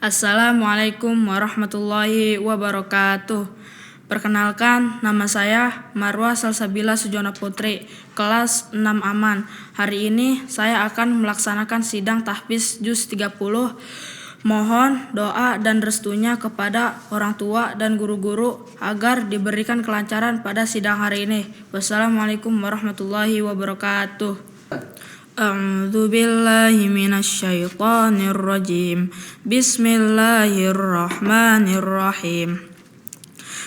Assalamualaikum warahmatullahi wabarakatuh. Perkenalkan, nama saya Marwah Salsabila Sujono Putri, kelas 6 Aman. Hari ini saya akan melaksanakan sidang tahfiz juz 30. Mohon doa dan restunya kepada orang tua dan guru-guru agar diberikan kelancaran pada sidang hari ini. Wassalamualaikum warahmatullahi wabarakatuh. A'udzu billahi minasy syaithanir rajim. Bismillahirrahmanirrahim.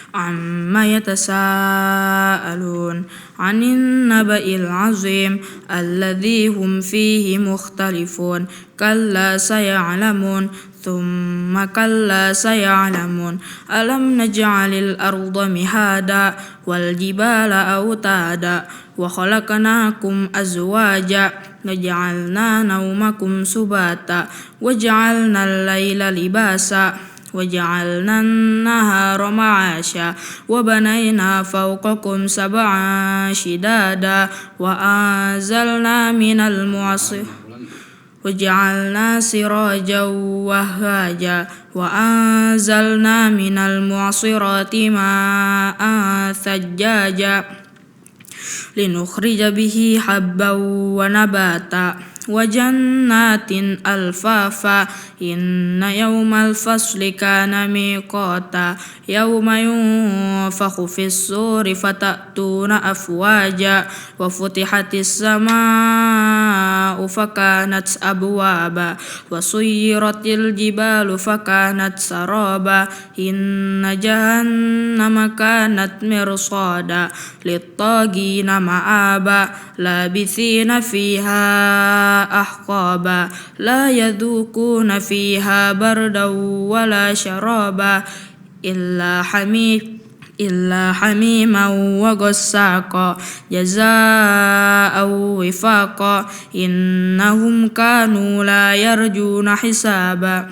Amma yatasaalun 'anin naba'il 'azim alladzi hum fihi mukhtalifun. Kalla saya'lamun thumma kalla saya'lamun. Alam naj'alil arda mihada wal jibala autada wa khalaqnakum azwaja waja'alna naumakum subata waja'alna al-laila libasa waja'alna an-nahara ma'asha wa banayna fawqakum sab'an shidada wa anzalna minal mu'assir waja'alna sirajan wahhaja wa anzalna minal mu'assirati ma'an thajjaja linukhrija bihi habban wa nabata wa jannatin alfafa. Inna yawmal fasli kana miqata yawma yunfakhu fis suri fatatuna afwaja wa futihatis samaa'u fakanat abwaba wa suyyiratil jibalu fakanat saraba. Inna jahannama kanat mirsada lit-taghina ma'aba labithina fiha ahqaba la yadhukuna fiha bardan wala syaraba illa hamiman wa ghassaqa jazaa'an wifaqa. Innahum kanu la yarjuna hisaba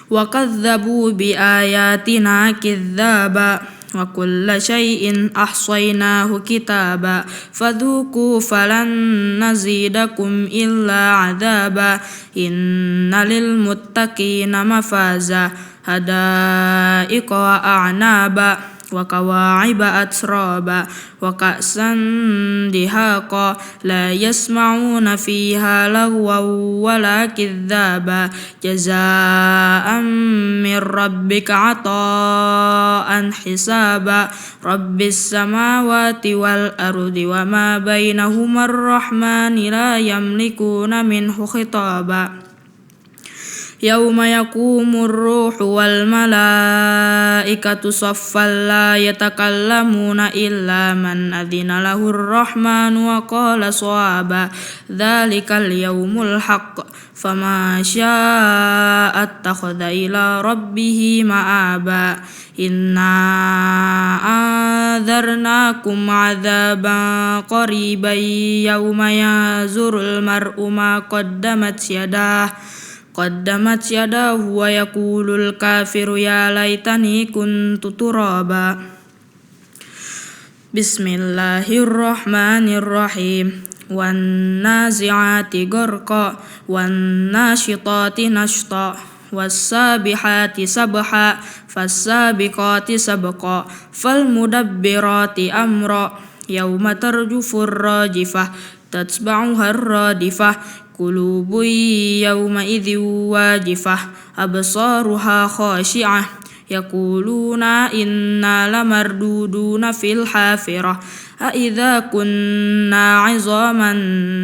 wa kadzabu bi ayatina kidzaba wa kulla syai'in ahsaynahu kitaba fadhuku falan nazidakum illa adaba. Inna lil muttaqina mafaza hadaiqa wa a'naba wa kawa'iba atraba wa ka'san dihaqa la yasma'una fiha lagwan wala kidzaba jazaa'an min rabbika 'ata'an hisaba. Rabbis samawati wal ardi wa ma bainahuma ar-rahmani la yamlikuna minhu khitaba. Yauma yakumur ruhu wal malaikatu saffan la yatakallamuna illa man adzina lahur rahmanu wa qala shawaba. Dzalikal yaumul haqq fama syaa'a attakhadha ila rabbih ma'aba. Inna anzarnakum 'adzaban qariban yauma yazurul mar'u ma qaddamat yadahu wa yaqulul kafiru ya laitani kuntu turaba. Bismillahirrahmanirrahim. Wan nazi'ati gharqa wan nashitati nashta was sabihati sabha fas-sabiqati sabqa fal mudabbirati amra yauma tarjufur rajifah tatba'uha ar-radifah qulubun yawma idzin wajifah absaruha khashi'ah yaquluna inna lamarduduna fil hafirah a idza kunna 'idhaman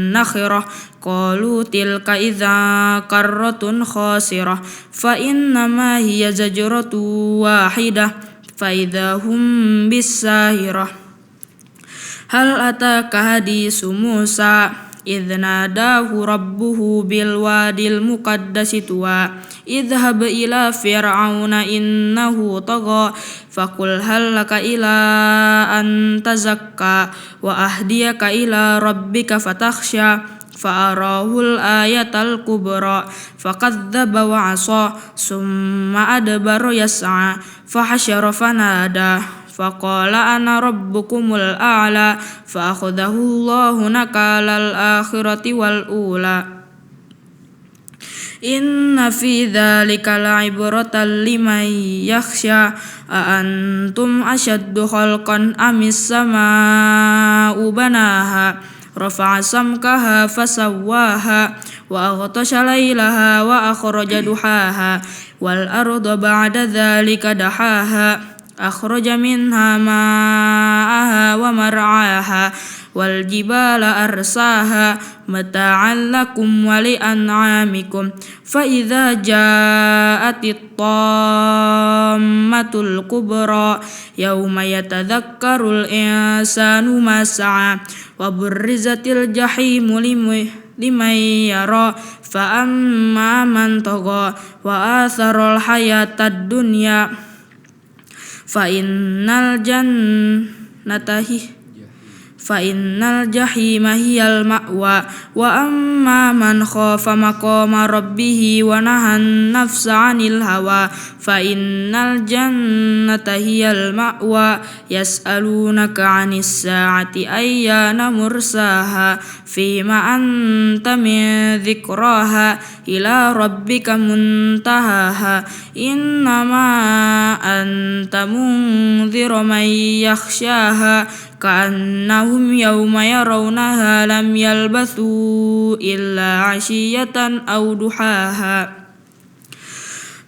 nakhirah qalu tilka idza karratun khasirah fa innama hiya zajratun wahidah fa idza hum bis-sahirah. Hal ataka hadisu Musa idh nadahu rabbuhu bil wadil muqaddasi tuwa idhhab ila fir'auna innahu tagha faqul hal laka ila an tazakka wa ahdiyaka ila rabbika fatakhsha fa'arahul ayatal kubra faqadzaba wa 'asa summa adbara yas'a fahasyara fanada faqala ana rabbukumul a'la fa akhadahu Allahu nakalal akhirati wal ula. Inna fi dzalika la'ibratan liman yakhsha a antum ashaddu khalqan amis sama'u banaha rafa'a samkaha fasawwaha wa aghtasha laylaha wa akhraja duhaha wal arda ba'da dzalika dahaha akhraja minha ma'aha wa mar'aha wal jibala arsaha mata'an lakum wa li'an'amikum fa idza ja'atit tammatul kubra yauma yatadhakkarul insanu ma sa'a wa burrizatil jahimu liman yara fa amma man tagha wa atharal hayatad dunya fa innal jahima hiyal ma'wa wa amma man khafa maqama rabbih wa nahan nafsa 'anil hawa fa innal jannata hiyal ma'wa yas'alunaka 'anis sa'ati ayyana mursaha fima anta min dzikraha ila rabbika muntahaha innama anta mundziru man yakhshaha ka'annahum yawma yarawnaha lam yalbathu illa 'ashiyatan aw duhaha.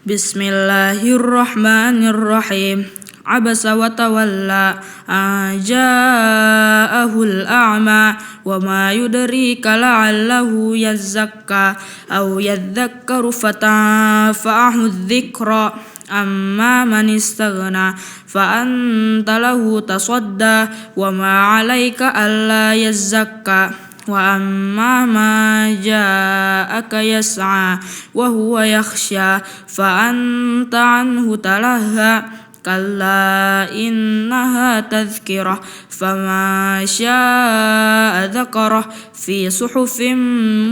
Bismillahirrahmanirrahim. Abasa wa tawalla an ja'ahul a'ma wa ma yudrika la'allahu yazzakka aw yadhakkaru fatanfa'ahu dzikra amma man istaghna fa anta lahu tasadda wa ma 'alaika alla yazzakka wa amma ma ja'aka yas'a wa huwa yakhsha fa anta anhu talaha kalla innaha tadhkirah fama sya'a dhakarah fi suhufin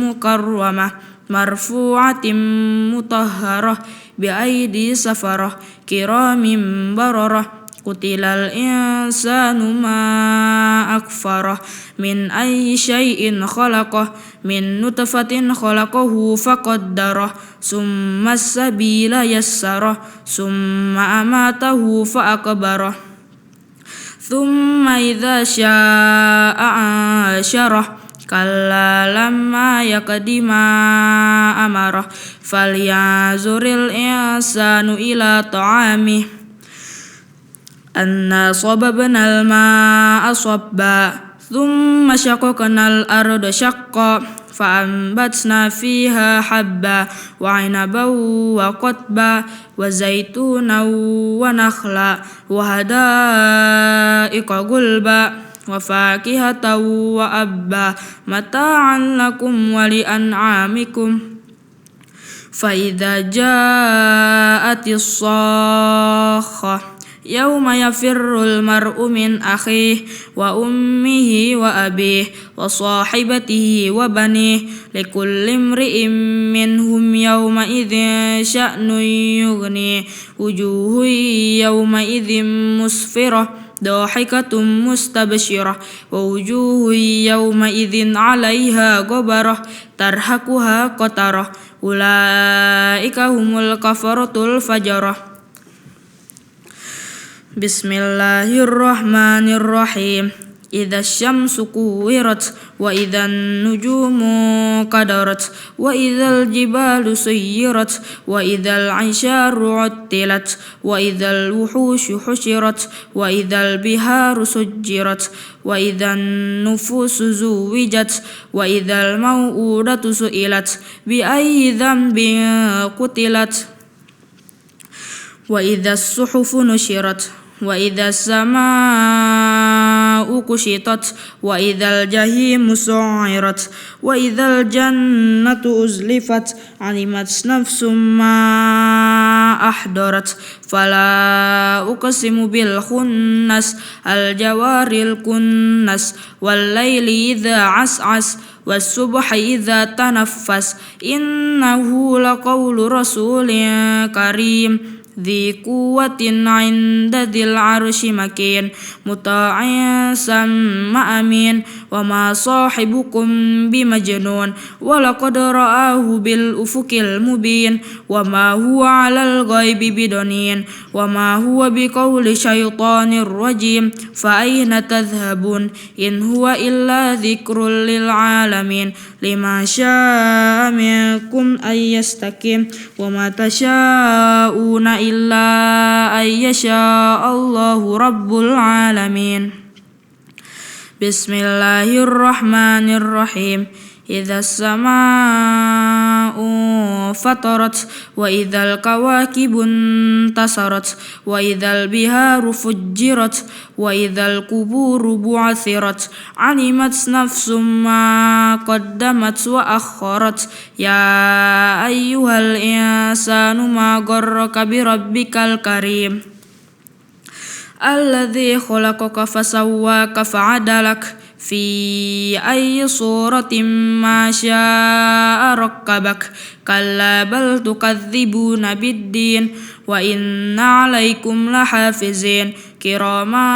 mukarramah marfu'atin mutahharah bi aidi safarah kiramin bararah Qutilal insanu ma akfarah min ayyi syai'in khalaqah min nutfatin khalaqahu faqaddarah summa sabila yassarah summa amatahu fa'akbarah thumma idza sya'a ansyarah kalla lamma yaqdima amarah falyazuril insanu ila ta'amih anna sababnal ma'a sabba thumma syaqaqnal arda syaqqa fa'ambatna fiha habba wa 'inaban wa qatba wa zaitunan wa nakhla wa hada'iqa gulba wa fakihatan wa abba mata'an lakum wa li'an'amikum fa idza ja'atis sakhah yauma yafirrul mar'u min akhihi wa ummihi wa abihi wa sahibatihi wa banihi likulli imri'in minhum yawma idzin sya'nun yughni wujuhun yawma idzin musfirah dahikatum mustabshirah wa wujuhun yawma idzin 'alaiha ghabarah tarhaquha qatarah ulaika humul kafaratul fajarah. Bismillahirrahmanirrahim. Idza syamsu kuwirat wa idzan nujumu qadarat wa idzal jibalu suyirat wa idzal 'isyaru 'uttilat wa idzal wuhushu husyirat wa idzal biharu sujjirat wa idzan nufusu zuwijat wa idzal mau'udatu su'ilat bi ayyi dhanbin qutilat wa idzas suhufu nusyirat wa idzas samaa'u kushitat wa idzal jahimu su'irat wa idzal jannatu uzlifat alimat nafsum ma ahdarat fala uqsimu bil khunnas al jawaril kunnas wal laili idza as'as was subhi idza tanaffas innahu laqawlu rasulin karim ذي قوة عند ذي العرش مكين مطاع ثم أمين وما صاحبكم بمجنون ولقد رآه بالأفق المبين وما هو على الغيب بضنين وما هو بقول شيطان رجيم فأين تذهبون إن هو إلا ذكر للعالمين لمن شاء منكم أن يستقيم وما تشاءون إلا أن يشاء الله رب العالمين. بسم الله الرحمن الرحيم. إذا السماء فطرت وإذا الكواكب انتصرت وإذا البحار فجرت وإذا القبور بعثرت علمت نفس ما قدمت وأخرت يا أيها الإنسان ما غرك بربك الكريم الذي خلقك فسواك فعدلك في أي صورة ما شاء ركبك كلا بل تكذبون بالدين وإن عليكم لحافظين كراما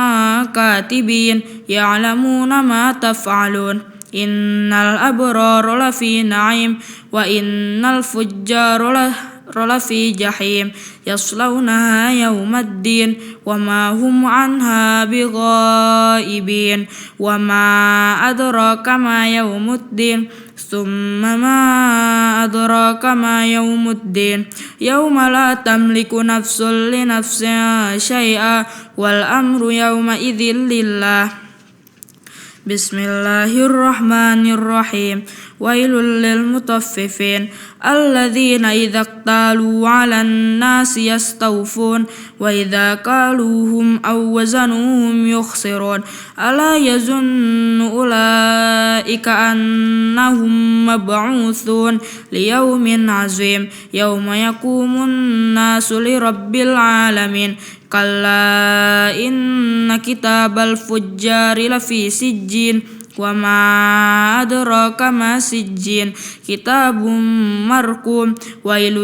كاتبين يعلمون ما تفعلون إن الأبرار لفي نعيم وإن الفجار لفي جحيم يصلونها يوم الدين وما هم عنها بغائبين وما أدراك ما يوم الدين ثم ما أدراك ما يوم الدين يوم لا تملك نفس لنفس شيئا والأمر يومئذ لله. بسم الله الرحمن الرحيم. ويل للمطففين الذين إذا اكتالوا على الناس يستوفون وإذا كالوهم أو وزنوهم يخسرون ألا يظن أولئك أنهم مبعوثون ليوم عظيم يوم يقوم الناس لرب العالمين كلا إن كتاب الفجار لفي سجين وما أدراك ما سجين كتاب مرقوم ويل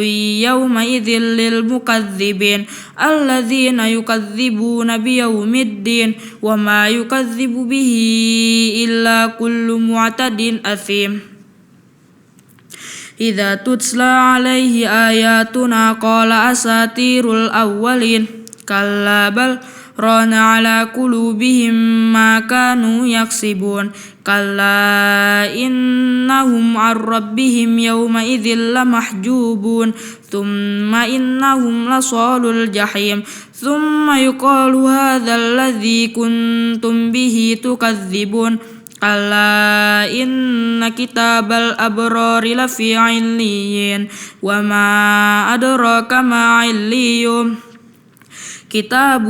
يومئذ للمكذبين الذين يكذبون بيوم الدين وما يكذب به إلا كل معتد أثيم إذا تتلى عليه آياتنا قال أساطير الأولين كلا بل ران على قلوبهم ما كانوا يكسبون كلا إنهم عن ربهم يومئذ لمحجوبون ثم إنهم لصال الجحيم ثم يقال هذا الذي كنتم به تكذبون كلا إن كتاب الأبرار لفي عليين وما أدراك ما عليون كتاب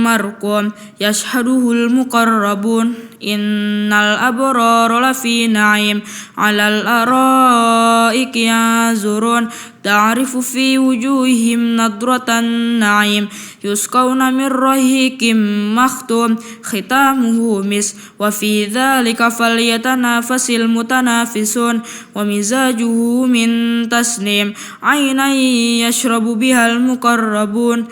مرقوم يشهده المقربون إن الأبرار لفي نعيم على الأرائك ينظرون تعرف في وجوههم نضرة النعيم يسقون من رحيق مختوم ختامه مسك وفي ذلك فليتنافس المتنافسون ومزاجه من تسنيم عينا يشرب بها المقربون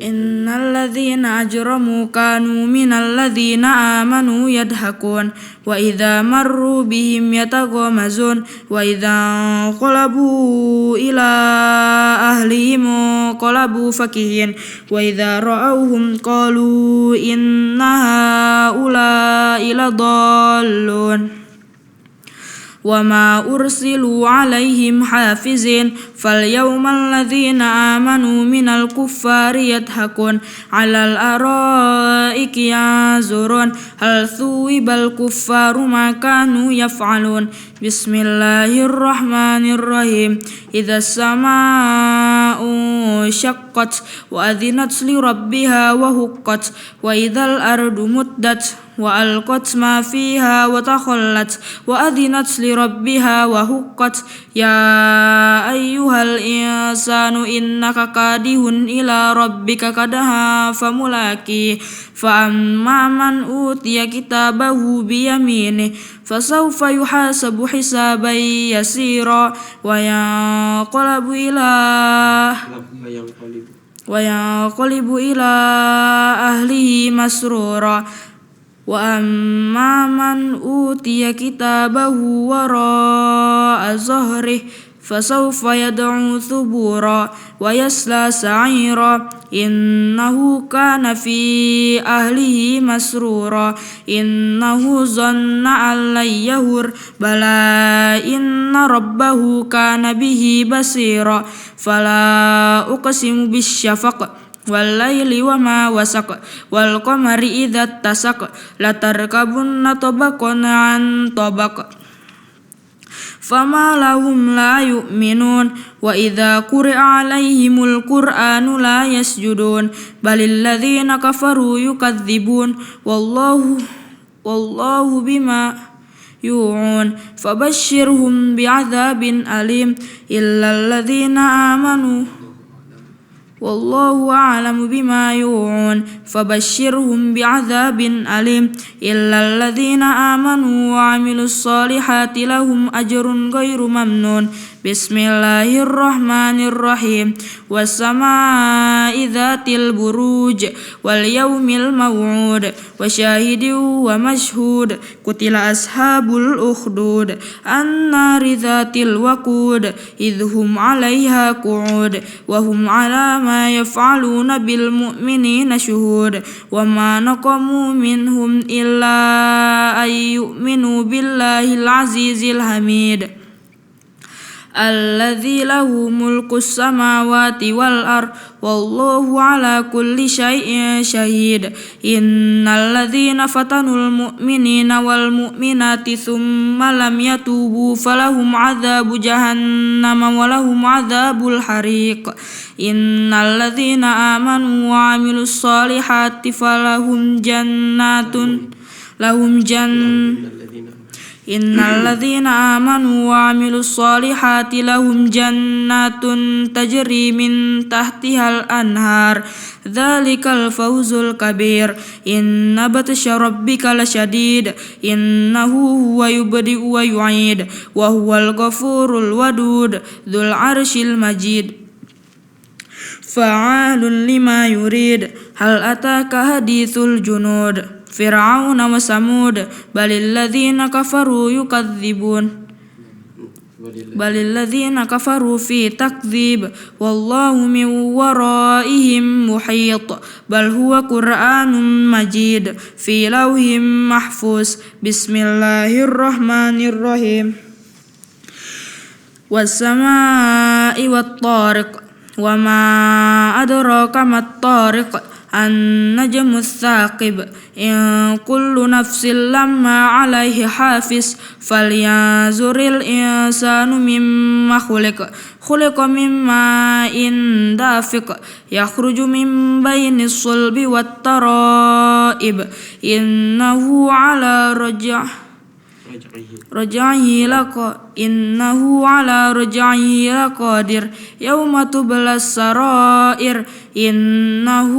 إن الذين أجرموا كانوا من الذين آمنوا يضحكون وإذا مروا بهم يتغامزون وإذا انقلبوا إلى أهلهم انقلبوا فكهين وإذا رأوهم قالوا إن هؤلاء لضالون وما أرسلوا عليهم حافظين فاليوم الذين آمنوا من الكفار يضحكون على الأرائك ينظرون هل ثوب الكفار ما كانوا يفعلون. بسم الله الرحمن الرحيم. إذا السماء شقت وأذنت لربها وهقت وإذا الأرض مدت وألقت ما فيها وتخلت وأذنت لربها وحقت يا أيها الإنسان إنك كادح إلى ربك كدحا فملاقيه فأما من أوتي كتابه بيمينه فسوف يحاسب حسابا يسيرا وينقلب إلى أهله مسرورا وأما من أوتي كتابه وراء ظهره فسوف يدعو ثبورا ويصلى سعيرا إنه كان في أهله مسرورا إنه ظن أن لن يحور بلى إن ربه كان به بصيرا فلا أقسم بالشفق والليل وما وسق والقمر إذا اتسق لتركبن طبقا عن طبق فما لهم لا يؤمنون وإذا قرئ عليهم القرآن لا يسجدون بل الذين كفروا يكذبون والله بما يوعون فبشرهم بعذاب أليم إلا الذين آمنوا والله أعلم بما يوعون فبشرهم بعذاب أليم إلا الذين آمنوا وعملوا الصالحات لهم أجر غير ممنون بسم الله الرحمن الرحيم والسماء ذات البروج واليوم الموعود وشاهد ومشهود قتل أصحاب الأخدود النار ذات الوقود إذ هم عليها قعود وهم على ما يفعلون بالمؤمنين شهود وما نقموا منهم إلا أن يؤمنوا بالله العزيز الحميد الذي له ملك السماوات والأرض والله على كل شيء شهيد إن الذين فتنوا المؤمنين والمؤمنات ثم لم يتوبوا فلهم عذاب جهنم ولهم عذاب الحريق إن الذين آمنوا وعملوا الصالحات إن الذين آمنوا وعملوا الصالحات لهم جنات تجري من تحتها الأنهار ذلك الفوز الكبير إن بطش ربك لشديد إنه هو يبدئ ويعيد وهو الغفور الودود ذو العرش المجيد فعال لما يريد هل أتاك حديث الجنود فرعون وثمود بل الذين كفروا في تكذيب والله من ورائهم محيط بل هو قرآن مجيد في لوح محفوظ بسم الله الرحمن الرحيم والسماء والطارق وما أدراك ما الطارق النجم الثاقب إن كل نفس لما عليه حافظ فلينظر الإنسان مما خلق من ماء دافق يخرج من بين الصلب والترائب إنه على رجعه لقادر يوم تبلى السرائر إنه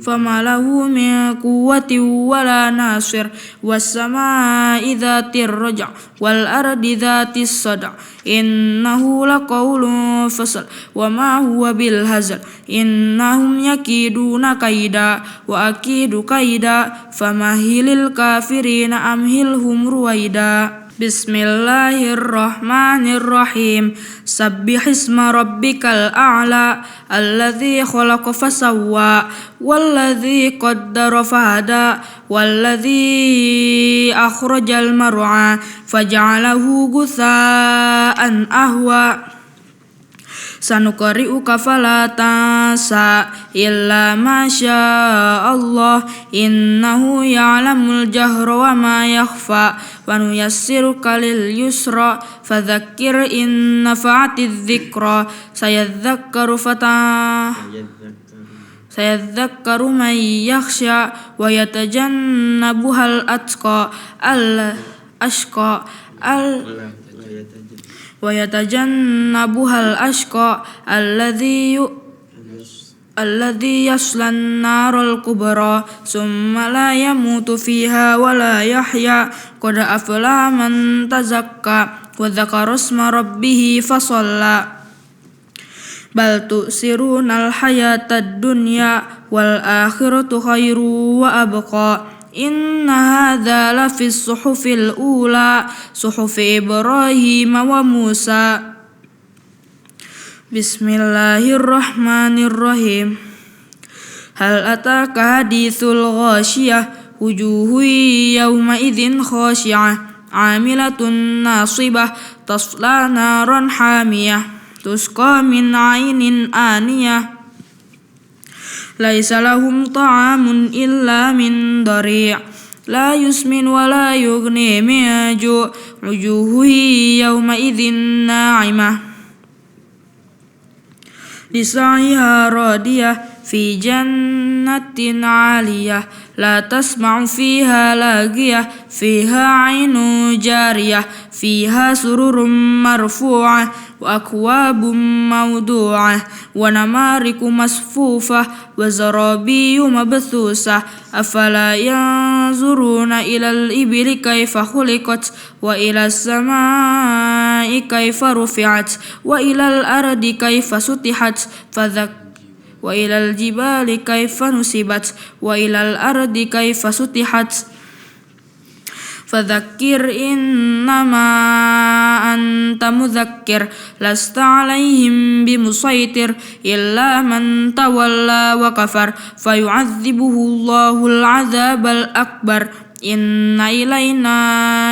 فما له من قوة ولا ناصر والسماء ذات الرجع والأرض ذات الصدع إنه لقول فصل وما هو بالهزل إنهم يكيدون كيدا وأكيد كيدا فمهل الكافرين أمهلهم رويدا بسم الله الرحمن الرحيم سبح اسم ربك الأعلى الذي خلق فسوى والذي قدر فهدى والذي أخرج المرعى فجعله غثاء أهوى سنقرئك فلا تنسى إلا ما شاء الله إنه يعلم الجهر وما يخفى ونيسرك لليسرى فذكر إن نفعت الذكرى سيذكر سيذكر من يخشى ويتجنبها الأشقى الذي يصلى النار الكبرى ثم لا يموت فيها ولا يحيا قد أفلح من تزكى وذكر اسم ربه فصلى بل تؤثرون الحياة الدنيا والآخرة خير وأبقى إن هذا لفي الصحف الأولى صحف إبراهيم وموسى بسم الله الرحمن الرحيم هل أتاك حديث الغاشية وجوه يومئذ خاشعة عاملة ناصبة تصلى نارا حامية تسقى من عين آنية ليس لهم طعام إلا من ضريع لا يسمن ولا يغني من جوع وجوه يومئذ ناعمة لسعيها راضية في جنة عالية لا تسمع فيها لاغية فيها عين جارية فيها سرر مرفوعة وأكواب موضوعة ونمارق مصفوفة وزرابي مبثوثة أفلا ينظرون إلى الإبل كيف خلقت وإلى السماء كيف رفعت وإلى الأرض كيف سطحت وإلى الجبال كيف نصبت وإلى الأرض كيف سطحت فذكر إنما أنت مذكر لست عليهم بمسيطر إلا من تولى وكفر فيعذبه الله العذاب الأكبر إن إلينا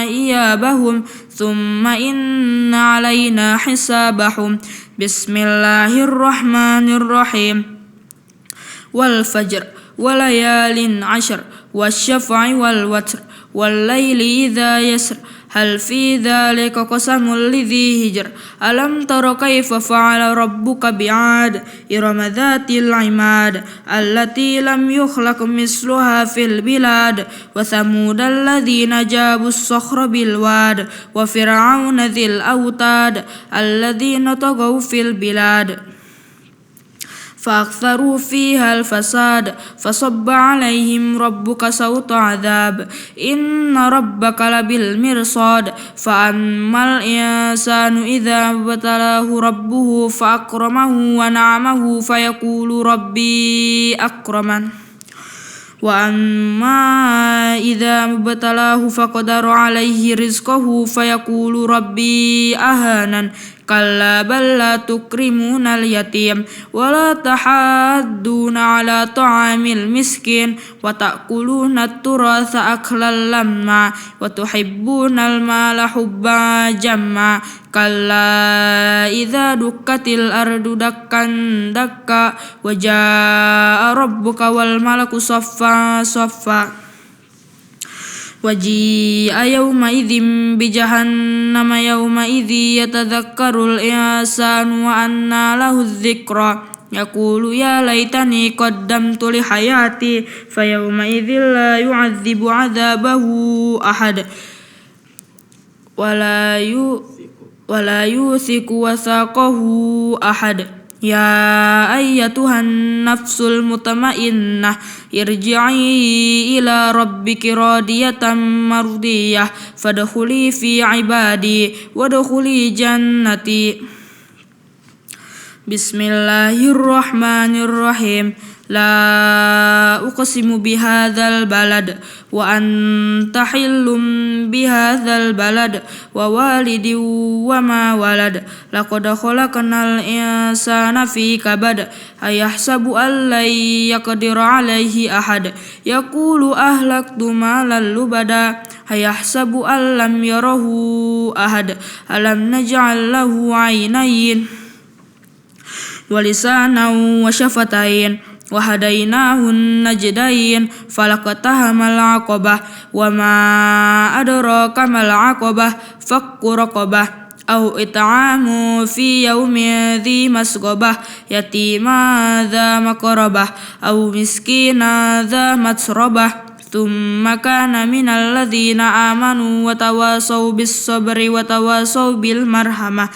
إيابهم ثم إن علينا حسابهم بسم الله الرحمن الرحيم والفجر وليال عشر والشفع والوتر والليل إذا يسر هل في ذلك قسم لذي هجر ألم تر كيف فعل ربك بعاد إرم ذات العماد التي لم يخلق مثلها في البلاد وثمود الذين جابوا الصخر بالواد وفرعون ذي الأوتاد الذين طغوا في البلاد فأكثروا فيها الفساد فصب عليهم ربك سوط عذاب إن ربك لبالمرصاد فأما الإنسان إذا ابتلاه ربه فأكرمه ونعمه فيقول ربي أكرمن وأما إذا ابتلاه فقدر عليه رزقه فيقول ربي أهانن كلا بل لا تكرمون اليتيم ولا تحاضون على طعام المسكين وتأكلون التراث أكلا لما وتحبون المال حبا جما كلا إذا دكت الأرض دكا دكا وجاء ربك والملك صفا صفا وجيء يومئذ بجهنم يومئذ يتذكر الإنسان وأنى له الذكرى يقول يا ليتني قدمت لحياتي فيومئذ لا يعذب عذابه أحد ولا يوثق وثاقه أحد يا أيتها النفس المطمئنة ارجعي إلى ربك راضية مرضية فادخلي في عبادي وادخلي جنتي بسم الله الرحمن الرحيم لا أقسم بهذا البلد وأنت حل بهذا البلد ووالد وما ولد لقد خلقنا الإنسان في كبد أيحسب أن لن يقدر عليه أحد يقول أهلكت مالا لبدا أيحسب أن لم يره أحد ألم نجعل له عينين ولسانا وشفتين وهديناه النجدين فلاقتحم العقبة وما أدراك ما العقبة فك رقبة أو إطعام في يوم ذي مسغبة يتيما ذا مقربة أو مسكينا ذا متربة ثم كان من الذين آمنوا وتواصوا بالصبر وتواصوا بالمرحمة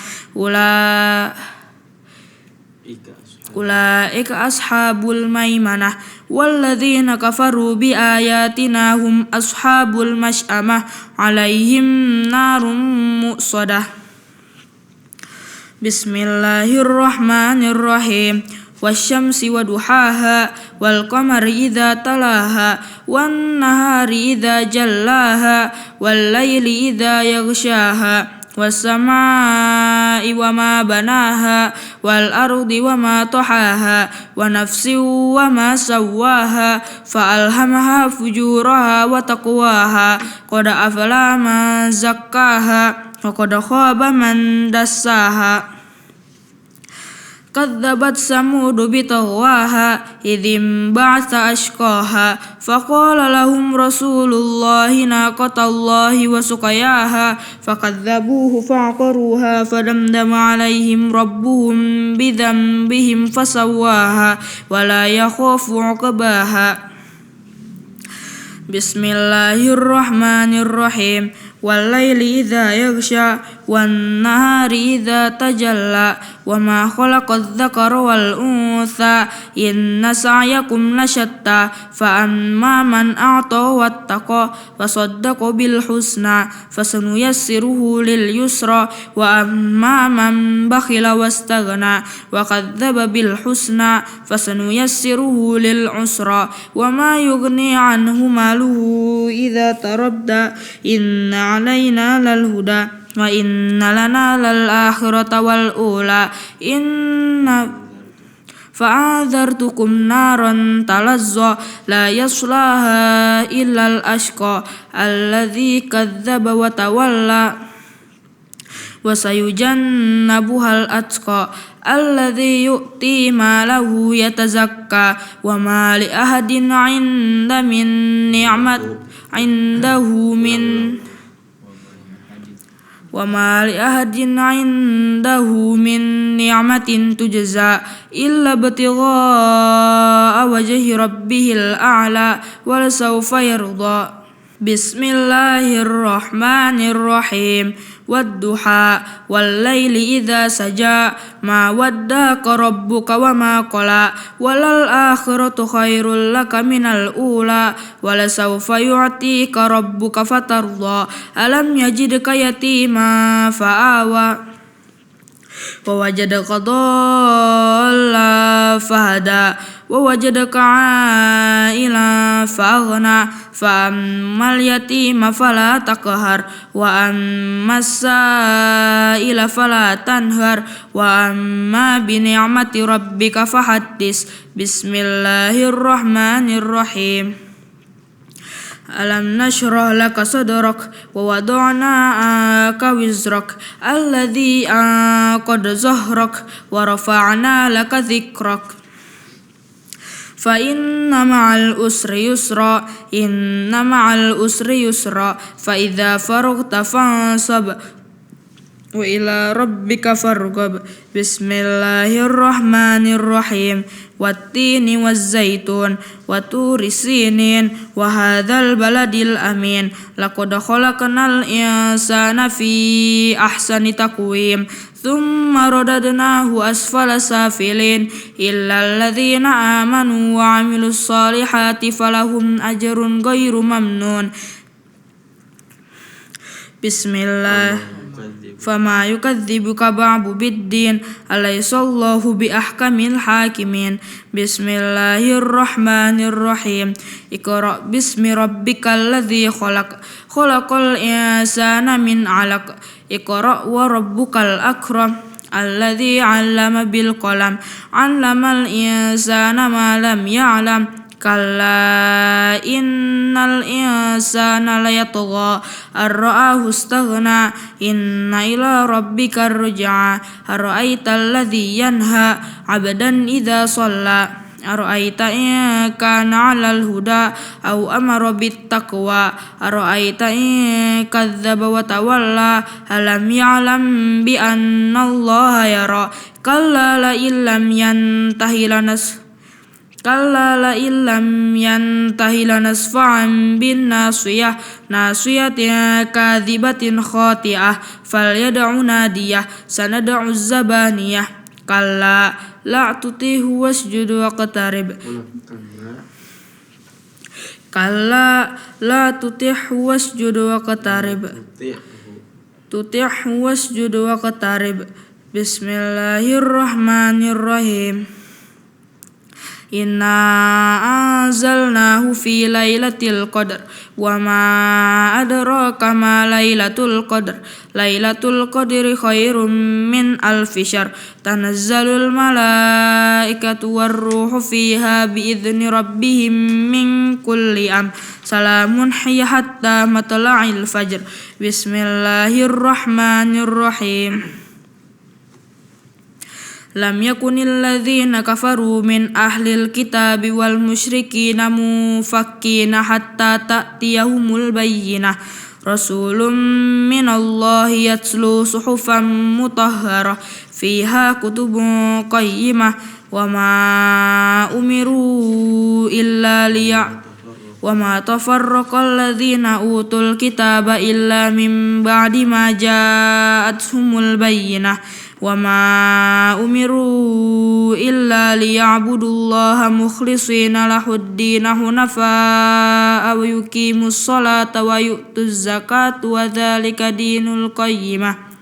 أولئك أصحاب الميمنة والذين كفروا بآياتنا هم أصحاب المشأمة عليهم نار مؤصدة. بسم الله الرحمن الرحيم والشمس وضحاها والقمر إذا تلاها والنهار إذا جلاها والليل إذا يغشاها والسماء وما بناها والأرض وما طحاها ونفس وما سواها فألهمها فجورها وتقواها قد أفلح من زكاها وقد خاب من دساها كذبت ثمود بطغواها إذ انبعث أشقاها فقال لهم رسول الله ناقة الله وسقياها فكذبوه فعقروها فدمدم عليهم ربهم بذنبهم فسواها ولا يخاف عقباها. بسم الله الرحمن الرحيم والليل إذا يغشى والنهار إذا تجلى وما خلق الذكر والأنثى إن سعيكم لشتى فأما من أعطى واتقى وصدق بالحسنى فسنيسره لليسرى وأما من بخل واستغنى وكذب بالحسنى فسنيسره للعسرى وما يغني عنه ماله إذا تردى إن علينا للهدى وإن لنا للآخرة والأولى فأنذرتكم نارا تلظى لا يصلاها إلا الأشقى الذي كذب وتولى وسيجنبها الأتقى الذي يؤتي ماله يتزكى وما لأحد عنده من نعمة تجزى إلا ابتغاء وجه ربه الأعلى ولسوف يرضى. بسم الله الرحمن الرحيم والضحى والليل إذا سجى ما ودعك ربك وما قلى وللآخرة خير لك من الأولى ولسوف يعطيك ربك فترضى ألم يجدك يتيما فآوى ووجدك ضالا فهدى ووجدك عائلا فأغنى فأما اليتيم فلا تقهر وأما السائل فلا تنهر وأما بنعمة ربك فحدث. بسم الله الرحمن الرحيم ألم نشرح لك صدرك ووضعنا عنك وزرك الذي أنقض ظهرك ورفعنا لك ذكرك فإن مع العسر يسرا إن مع العسر يسرا فإذا فرغت فانصب وإلى ربك فارغب. بسم الله الرحمن الرحيم والتين والزيتون وطور سينين وهذا البلد الأمين لقد خلقنا الإنسان في أحسن تقويم ثم رددناه أسفل سافلين إلا الذين آمنوا وعملوا الصالحات فلهم أجر غير ممنون. بسم الله فما يكذبك بعد بالدين أليس الله بأحكم الحاكمين. بسم الله الرحمن الرحيم اقرأ باسم ربك الذي خلق الإنسان من علق اقرأ وربك الأكرم الذي علم بالقلم علم الإنسان ما لم يعلم كلا إن الإنسان ليطغى أن رآه استغنى إن إلى ربك الرجعى أرأيت الذي ينهى عبدا إذا صلى Ara'aita in kana 'alal huda aw amara bit taqwa ara'aita in kadzdzaba wa tawalla alam ya'lam bi anna Allaha yara kalla la illam yantahi lanasfa'an bin nasiyatin kadzibatin khati'ah falyad'u nadiyah sanad'u zabaniyah kalla la tuti'hu wasjud waqtarib kalla la tuti'hu wasjud waqtarib Bismillahirrahmanirrahim. Inna anzalnahu fi lailatul qadr wa ma adraka ma lailatul qadr lailatul qadri khairum min alfi syahr tanazzalul malaikatu warruhu fiha biizni rabbihim min kulli salamun hiya hatta matla'il fajr. Bismillahirrahmanirrahim. Lam yakunil ladzina kafaru min ahlil kitabi wal musyrikina mufakkina hatta ta'tiyahumul bayyinah rasulun minallahi yatslu suhufan mutahharah fiha kutubun qayyimah wa ma umiru illa wa ma tafarraqal ladzina utul kitaba illa min ba'di ma ja'atuhumul bayyinah wa ma umiru illa liya'budullaha mukhlishina lahuddina hunafa'a wa yuqimus salata wa yu'tuz zakata wa dzalika dinul qayyimah.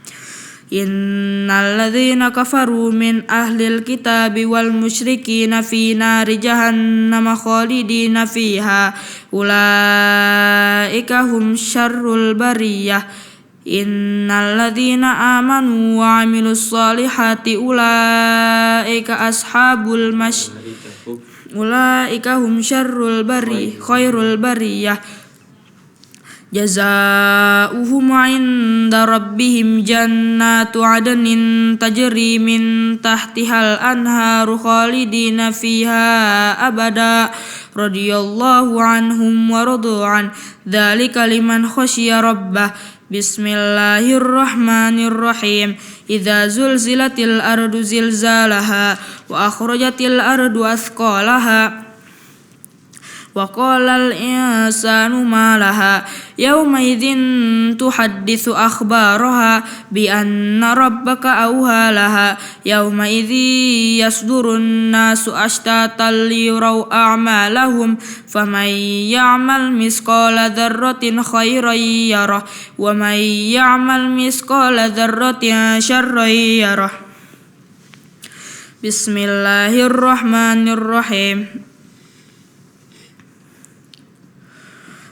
Innal ladzina kafaru min ahlil kitabi wal musyrikina fi nari jahannam khalidina fiha ulaika hum syarrul bariyah. Innal ladzina amanu wa 'amilus solihati ulaika hum khairul bariyah jazaohum 'inda rabbihim jannatu 'adnin tajri min tahtihal anharu khalidina fiha abada radhiyallahu anhum wa radu an dzalika liman khasyiya rabbah. Bismillahirrahmanirrahim. Idza zulzilatil ardu zilzalaha wa akhrajatil ardu athqalaha wa qalal insanu ma laha yawma idzin tuhadditsu akhbaraha bi anna rabbaka awha laha yawma idzi yasdurun nasu ashtatan liyuraw a'malahum faman ya'mal misqala dzarratin khairan yarah wa man ya'mal misqala dzarratin syarran yarah. Bismillahirrahmanirrahim.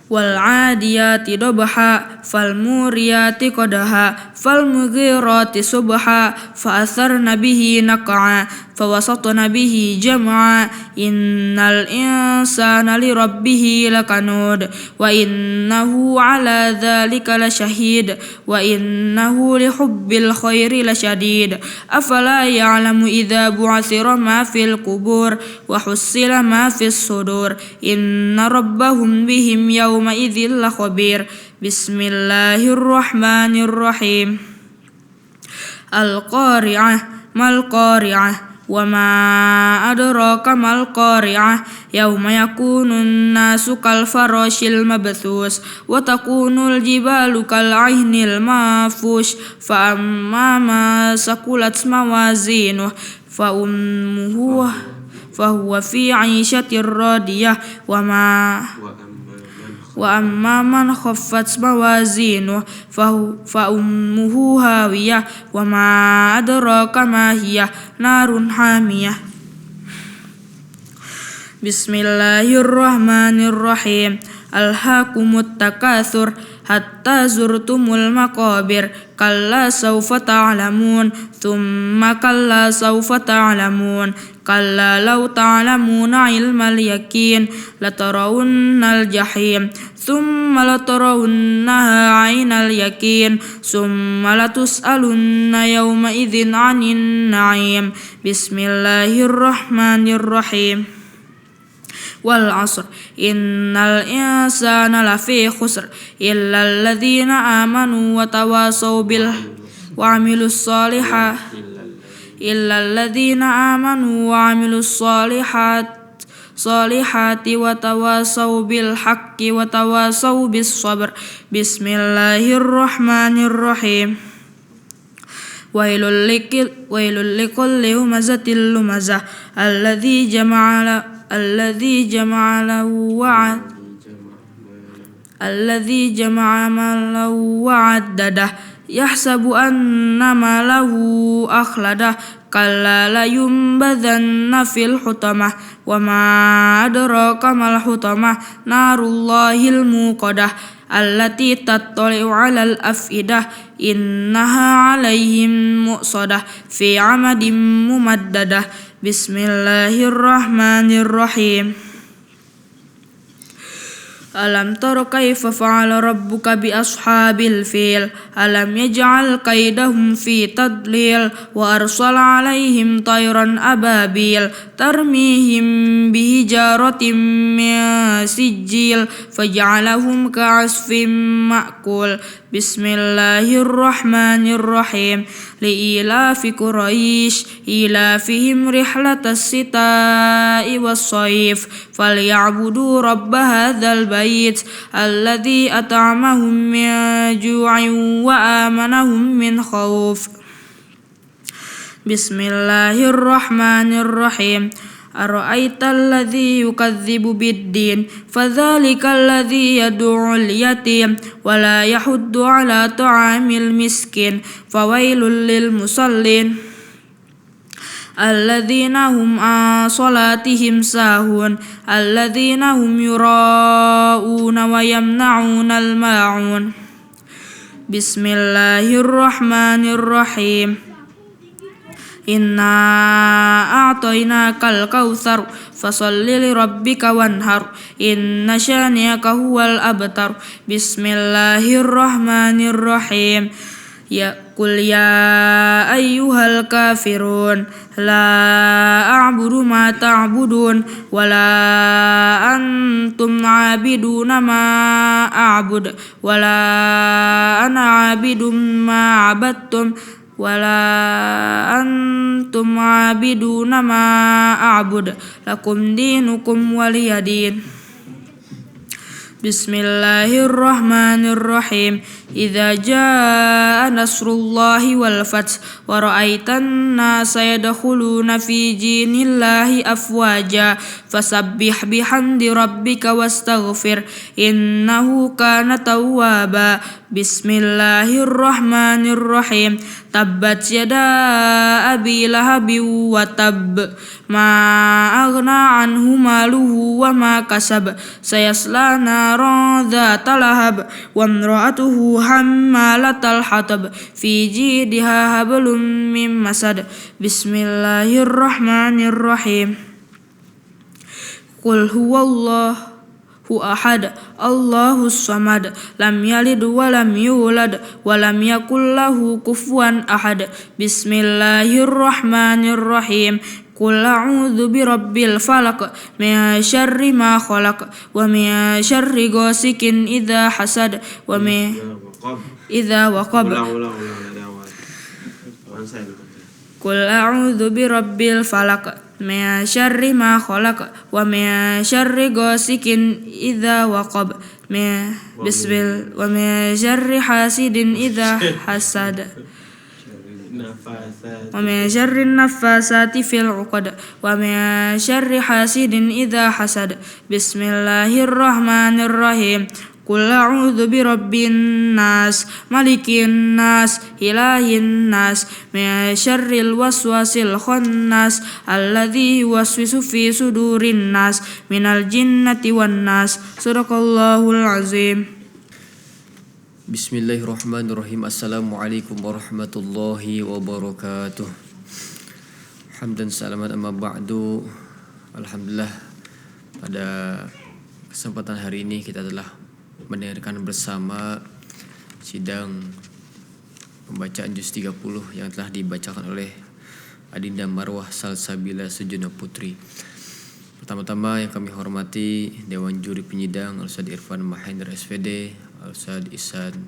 Wal 'adiyati dabha fal muriyati qadha fal mughirati subha fa atharna bihi naq'a fa wasatna bihi jam'a innal insana li rabbih lakanud wa innahu 'ala dzalika lasyahid wa innahu li hubbil khairi lasyadid afala ya'lamu idza bu'athira ma fil qubur wa hussila ma fis sudur inna rabbahum bihim yawma idzil lakhabir. Bismillahirrahmanirrahim. Al-qari'ah mal qari'ah wa ma adraka mal qari'ah yawma yakunun nasu kal farashil mabthus wa takunul jibalu kal 'ainil mafush fa amma ma sakulat mawazinuh fa huwa fi 'ishatir radiyah wa amma man khaffat mawazinuh fa ummuhu hawiyah wa ma adraka ma hiya narun hamiyah. Bismillahirrahmanirrahim. Alhaakumut takatsur hatta zurtumul maqabir kalla sawfa ta'lamun thumma kalla sawfa ta'lamun kalla law ta'lamuna ilmal yaqin latarawunnal jahim thumma latarawunnaha 'ainal yaqin thumma latus'alunna yawma idzin 'anin na'im. Bismillahirrahmanirrahim. wal 'ashr innal insana lafi khusr illa alladziina aamanu wa tawasaw bil wa 'amilus solihati wa tawasaw bil haqqi wa tawasaw bis sabr. Bismillahirrahmanirrahim. Wailul likulli humazatil lumazah alladzi jama'a malahu wa'addadah yahsabu anna malahu akhladah kalla layumbadhanna fil hutamah wa ma adraka mal hutamah narullahil muqadah allati tattali'u 'alal afidah innaha 'alaihim mu'sadah fi 'amadin mumaddadah. Bismillahirrahmanirrahim. Alam tara kaifa fa'ala rabbuka bi ashabil fil alam yaj'al kaidahum fi tadlil wa arsala 'alaihim tayran ababil tarmihim bihijaratin min sijil faj'alahum ka'asfin ma'kul. Bismillahirrahmanirrahim. Li'ilafi Quraisy ilafihim rihlatas sita'i was-shaif falyabudu rabb hadzal bait alladzi at'amahum min ju'in wa amanahum min khauf. Bismillahirrahmanirrahim. Ara'aital ladzi yukadzibu biddin fadzalikal ladzi yad'ul yatim wa la yahuddu 'ala ta'amil miskin fawailul lil musallin alladzina hum an salatihim sahun alladzina hum yura'una wa yamna'unal ma'un. Bismillahirrahmanirrahim. Inna a'tainakal kautsar fasholli li rabbika wanhar inna syani'aka huwal abtar. Bismillahirrahmanirrahim. Ya qul ya ayyuhal kafirun la a'budu ma ta'budun wa la antum 'abiduna ma a'bud wa la ana 'abidum ma 'abadtum wala antum 'abiduna ma a'bud lakum dinukum waliyadin. Bismillahirrahmanirrahim. Idza jaa nasrullahi wal fath wa ra'aitan nasa yadkhuluna fi dinillahi afwaja fasabbih bihamdi rabbika wastaghfir innahu kana tawwaba. Bismillahirrahmanirrahim. Tabbat yada abi lahabin wa tabb ma aghna anhu maluhu wa ma kasab sayasla naran dzata lahab wa imra'atuhu hammalatal hatab fi jidha hablum mim masad. Bismillahirrahmanirrahim. Qul huwallahu ahad Allahus samad lam yalid wa lam yulad wa lam yakul lahu kufuwan ahad. Bismillahirrahmanirrahim. Qul a'udzu birabbil falaq min syarri ma khalaq wa min syarri ghasikin idza hasad wa min idza waqab. Qul a'udzu birabbil falaq min syarri ma khalaq wa min syarri ghasikin idza waqab wa min syarri hasidin idza hasad wa min syarri naffasati fil 'uqad wa min syarri hasidin idza hasad. Bismillahirrahmanirrahim. Qul a'udzu birabbin nas malikin nas ilahin nas min syarril waswasil khannas alladzi yuwaswisu fi sudurin nas minal jinnati wan nas. Shadaqallahul azim. Bismillahirrahmanirrahim. Assalamualaikum warahmatullahi wabarakatuh. Hamdan salaman amma ba'du. Alhamdulillah, pada kesempatan hari ini kita telah mendengarkan bersama sidang pembacaan juz 30 yang telah dibacakan oleh Adinda Marwah Salsabila Sujono Putri. Pertama-tama yang kami hormati Dewan Juri Penyidang Al-Ustadz Irfan Mahendra SPD, Al-Ustadz Ihsan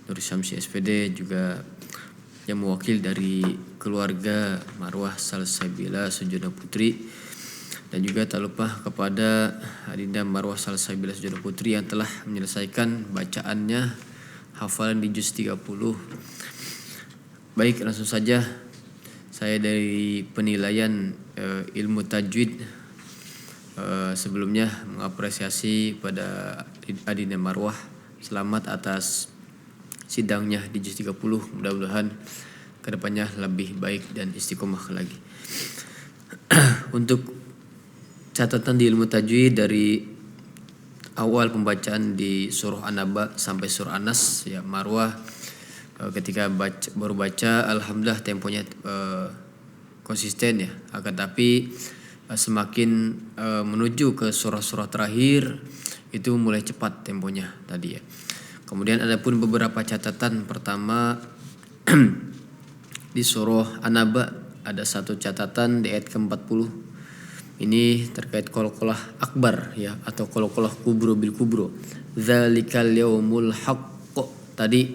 Nur Syamsi SPD, juga yang mewakil dari keluarga Marwah Salsabila Sujono Putri, dan juga tak lupa kepada Adinda Marwah Salsabila Sujono Putri yang telah menyelesaikan bacaannya hafalan di juz 30. Baik, langsung saja saya dari penilaian ilmu tajwid. Sebelumnya mengapresiasi pada Adinda Marwah, selamat atas sidangnya di juz 30. Mudah-mudahan kedepannya lebih baik dan istiqomah lagi. Untuk catatan di ilmu tajwid dari awal pembacaan di surah An-Naba sampai surah An-Nas, ya, Marwah ketika baru baca alhamdulillah temponya konsisten, ya. Akan tapi semakin menuju ke surah-surah terakhir itu mulai cepat temponya tadi, ya. Kemudian ada pun beberapa catatan. Pertama, di surah An-Naba ada satu catatan di ayat ke-40. Ini terkait qalqalah akbar, ya, atau qalqalah kubro bil kubro. Dzalikal yaumul haqq. Tadi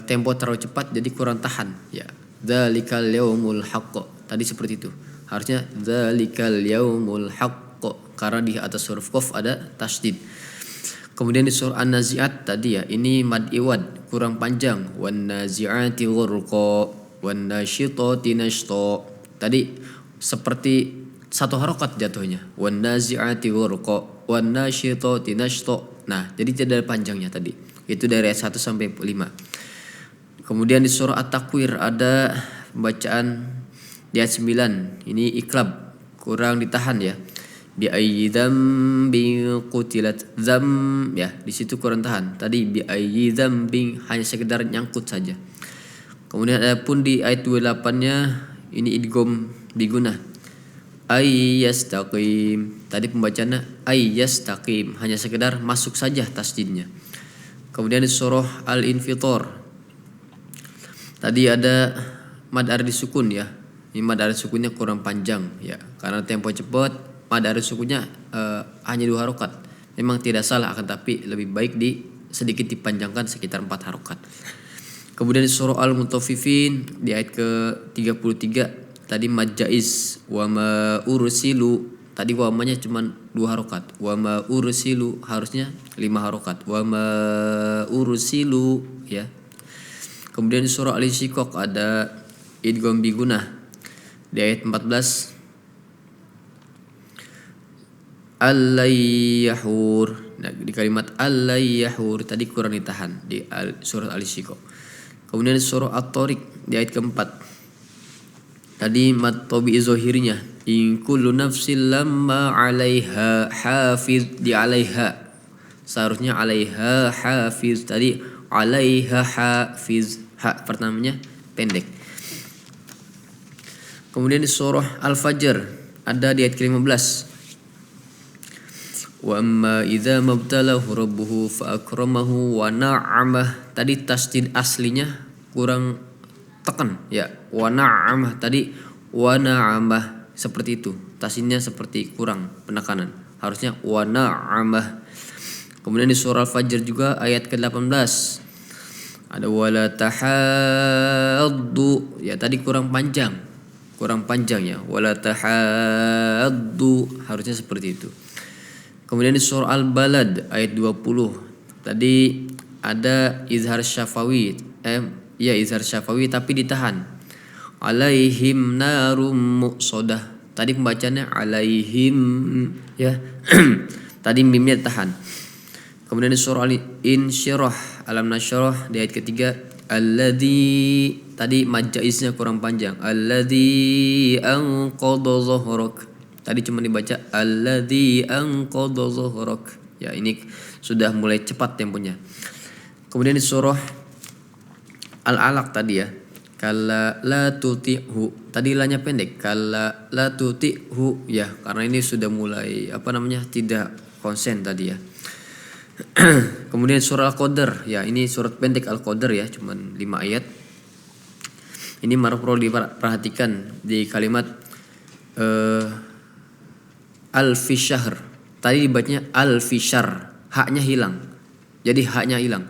tempo terlalu cepat jadi kurang tahan, ya. Dzalikal yaumul haqq. Tadi seperti itu. Harusnya dzalikal yaumul haqq karena di atas huruf qaf ada tasydid. Kemudian di surah An-Nazi'at tadi, ya, ini mad iwad kurang panjang. Wan nazi'ati ghurqa wan nasyitati nashta. Tadi seperti satu harokat jatuhnya. Wan nazi'ati ghurqa wan nasyitati nashta. Nah, jadi tidak ada panjangnya tadi. Itu dari ayat 1 sampai 5. Kemudian di surah At-Takwir ada pembacaan di ayat 9. Ini iklab, kurang ditahan, ya. Bi ayyi dzambin qutilat, dzam, ya, di situ kurang tahan. Tadi bi ayyi dzambin hanya sekedar nyangkut saja. Kemudian ada pun di ayat 28-nya ini idgham bigunah. Ayyastaqim. Tadi pembacaannya ayyastaqim, hanya sekedar masuk saja tasdidnya. Kemudian di surah Al-Infitor tadi ada mad ardi sukun, ya. Ini mad ardi sukunnya kurang panjang, ya. Karena tempo cepat, mad ardi sukunnya hanya 2 harokat. Memang tidak salah, akan tapi lebih baik sedikit dipanjangkan sekitar 4 harokat. Kemudian di surah Al-Mutaffifin di ayat ke-33 tadi mad jaiz, wa ma ursilu. Tadi wamanya cuma 2 harokat. Wa ma ursilu harusnya 5 harokat. Wa ma ursilu, ya. Kemudian di surah Al-Insyiqaq ada idgham bigunah di ayat 14. Allayyahur. Nah, di kalimat allayyahur tadi kurang ditahan di surah Al-Insyiqaq. Kemudian di surah At-Tariq di ayat ke-4 tadi mad tabi'i zahirnya, in kullu nafsin lamma 'alaiha hafiz. Di 'alaiha seharusnya 'alaiha hafiz, tadi 'alaiha hafiz, ha pertamanya pendek. Kemudian di surah Al-Fajr ada di ayat ke-15. Wa amma idza mabtalahu rabbuhu fa akramahu wa na'amah. Tadi tasdid aslinya kurang tekan, ya. Wa na'amah tadi wa na'amah seperti itu. Tasdidnya seperti kurang penekanan. Harusnya wa na'amah. Kemudian di surah Al-Fajr juga ayat ke-18 ada wala tahaddu, ya, tadi kurang panjang, ya. Wala tahaddu harusnya seperti itu. Kemudian di surah Al-Balad ayat 20 tadi ada izhar syafawi, izhar syafawi tapi ditahan. Alaihim narum muqsadah. Tadi pembacanya alaihim, ya. Tadi mimnya ditahan. Kemudian di surah Al-Insyirah, Alam Nasyrah di ayat ketiga, alladzi, tadi mad jaiznya kurang panjang. Alladzi anqadha dhahrak. Tadi cuma dibaca alladzi anqadha dhahrak. Ya, ini sudah mulai cepat temponya. Kemudian di surah Al-Alaq tadi, ya. Kalla la tuti'hu. Tadi lanya pendek. Kalla la tuti'hu, ya, karena ini sudah mulai tidak konsen tadi, ya. Kemudian surah Al-Qadar, ya, ini surat pendek Al-Qadar, ya, cuman 5 ayat. Ini perlu diperhatikan di kalimat alfi syahr. Tadi dibacanya alfi syahr, haknya hilang. Jadi haknya hilang.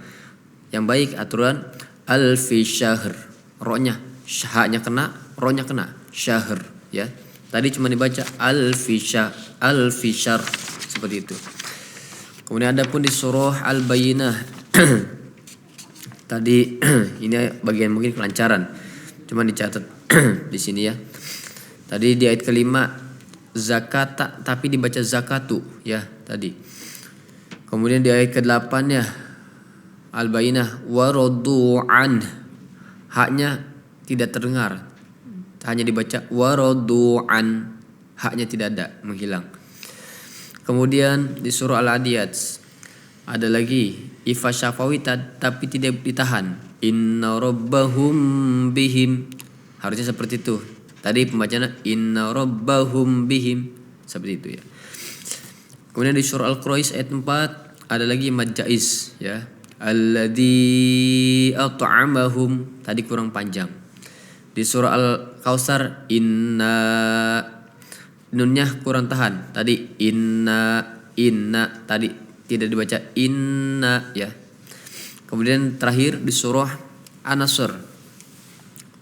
Yang baik aturan alfi syahr. Ro-nya, haknya kena, ro-nya kena. Syahr, ya. Tadi cuma dibaca alfi syahr seperti itu. Kemudian ada pun di surah Al-Bayyinah. Tadi ini bagian mungkin kelancaran. Cuma dicatat di sini ya. Tadi di ayat kelima zakat tapi dibaca zakatu ya tadi. Kemudian di ayat ke-8 ya Al-Bayyinah waradu'an. Haknya tidak terdengar. Hanya dibaca waradu'an. Haknya tidak ada, menghilang. Kemudian di surah Al-Adiyat ada lagi ifa syafawi tapi tidak ditahan. Inna rabbahum bihim. Harusnya seperti itu. Tadi pembacaannya inna rabbahum bihim seperti itu ya. Kemudian di surah Al-Quraish ayat 4 ada lagi mad jaiz ya. Alladzi at'amahum tadi kurang panjang. Di surah Al-Kautsar inna nunnya kurang tahan. Tadi inna tadi tidak dibaca inna ya. Kemudian terakhir di surah An-Nasr.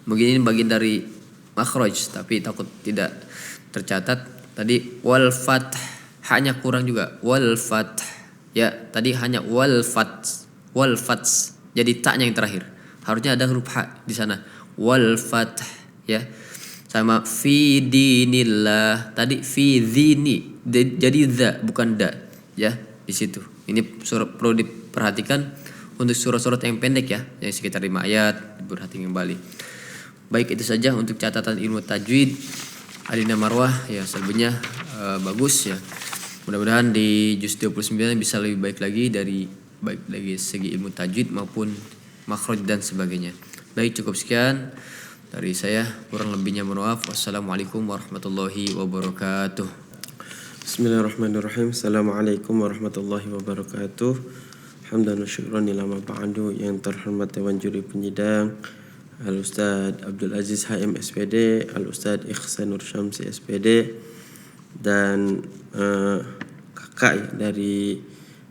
Begini bagian dari makhraj tapi takut tidak tercatat. Tadi wal fath hanya kurang juga wal fath ya. Tadi hanya wal fath. Jadi taknya yang terakhir. Harusnya ada huruf ha di sana. Wal fath ya. Sama fi dinillah. Tadi fi dini. Jadi za bukan da ya di situ. Ini surah perlu diperhatikan untuk surat-surat yang pendek ya, yang sekitar 5 ayat, diperhatikan kembali. Baik, itu saja untuk catatan ilmu tajwid. Alina Marwah ya selebihnya bagus ya. Mudah-mudahan di juz 29 bisa lebih baik lagi baik dari segi ilmu tajwid maupun makhraj dan sebagainya. Baik, cukup sekian dari saya, kurang lebihnya mohon maaf. Wassalamualaikum warahmatullahi wabarakatuh. Bismillahirrahmanirrahim. Assalamualaikum warahmatullahi wabarakatuh. Hamdan wa syukran ila ma ba'du. Yang terhormat Dewan Juri Penyidang Al-Ustaz Abdul Aziz HM SPD, Al-Ustaz Ihsanur Syamsi SPD, dan kakak ya, dari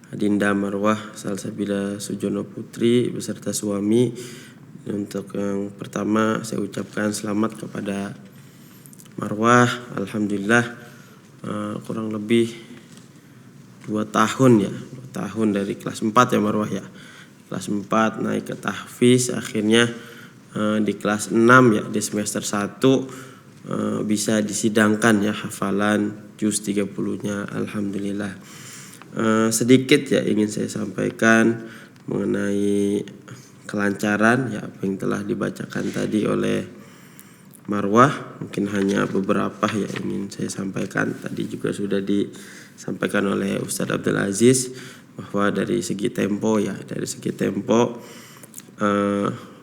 Adinda Marwah Salsabila Sujono Putri beserta suami. Untuk yang pertama saya ucapkan selamat kepada Marwah. Alhamdulillah kurang lebih 2 tahun ya, 2 tahun dari kelas 4 ya Marwah ya. Kelas 4 naik ke tahfiz, akhirnya di kelas 6 ya, di semester 1 bisa disidangkan ya hafalan juz 30-nya. Alhamdulillah. Sedikit ya ingin saya sampaikan mengenai kelancaran ya apa yang telah dibacakan tadi oleh Marwah. Mungkin hanya beberapa ya ingin saya sampaikan. Tadi juga sudah disampaikan oleh Ustadz Abdul Aziz bahwa dari segi tempo ya,